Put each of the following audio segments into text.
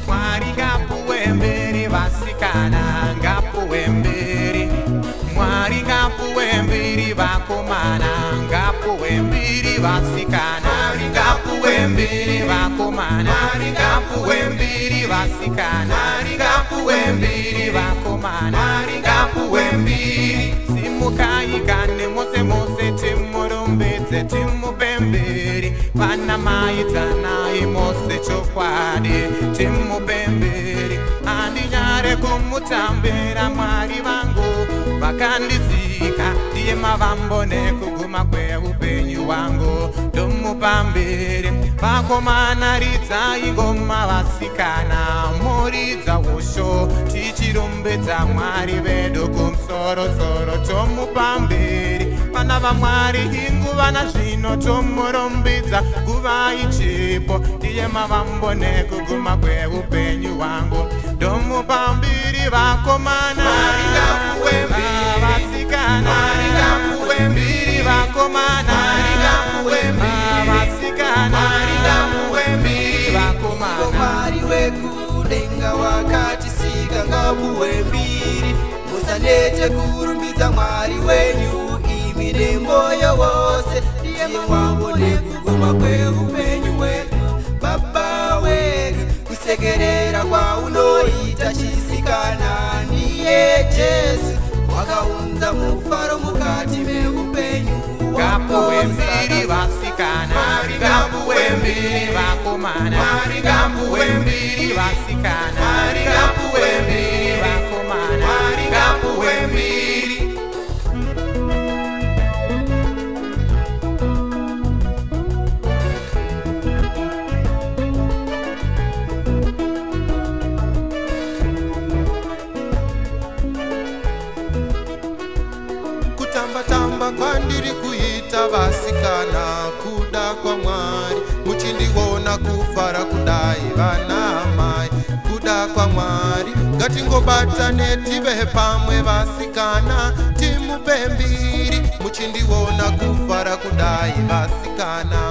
Mwari ngapuwe mbiri vasikana, ngapuwe mbiri. Mwari ngapuwe mbiri vakomana, ngapuwe mbiri vasikana. Mwari ngapuwe mbiri vakomana, Mwari ngapuwe mbiri vasikana. Mwari ngapuwe mbiri vakomana, Mwari ngapuwe mbiri. Simukayikane mose mose timurumbidze timupemberi. Vana maidzanai mose chokwadi timupemberi. Andinyare kumutambira Mwari vangu vakandizika, ndiye mavambo nekuguma kweupenyu wangu. Ndomupambiri vakomana ridzai ngoma, vasikana muridza usho tichirumbidza Mwari vedu kumsorosoro. Tomupambiri vana vaMwari inguva nazvino tomurumbidza nguva ichipo, ndiye mavambo nekuguma kweupenyu wangu. Ndomupambiri vakomana vasikana, vakomana vasikana, vakomana. Mwari wekudenga wakatisika ngapuwe mbiri. Musalete kurumbidza Mwari wenyu imi nemoyo wose, ndiye mavambo nekuguma kweupenyu hwedu. Baba wedu kusekerera kwaunoita chisikana, ndiye Jesu wakaunza mufaro mukati meupenyu. Ngapuwe mbiri vasikana, ngapuwe mbiri vakomana, ngapuwe mbiri vasikana, ngapuwe mbiri vakomana, ngapuwe mbiri. Tamba kwandiri kuita vasikana kuda kwa Mwari. Muchindiona kufara kudai vana mai kuda kwa Mwari. Ngatingobatane tive pamwe vasikana timupembiri. Muchindiona kufara kudai vasikana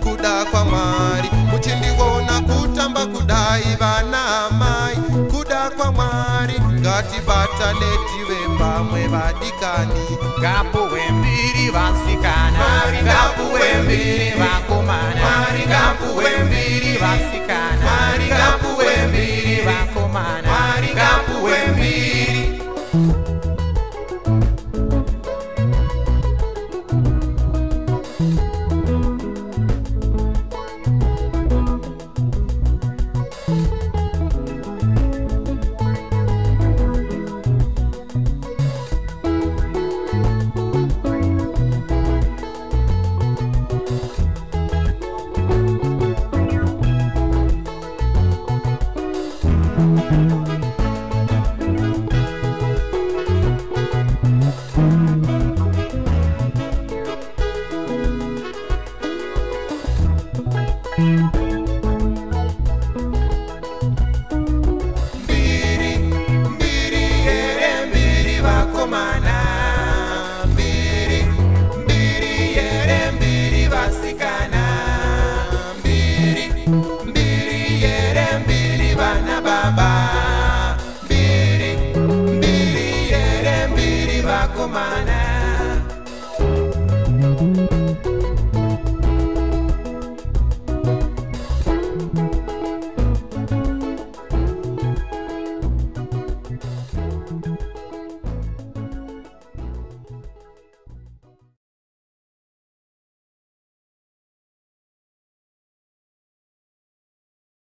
kuda kwa Mwari. Muchindiona kutamba kudai vana mai kuda kwa Mwari. Ngatibatane tive pamwe vadikani. Ngapuwe mbiri vasikana, ngapuwe mbiri vakomana, ngapuwe mbiri vasikana, ngapuwe mbiri vakomana, ngapuwe mbiri. Thank you.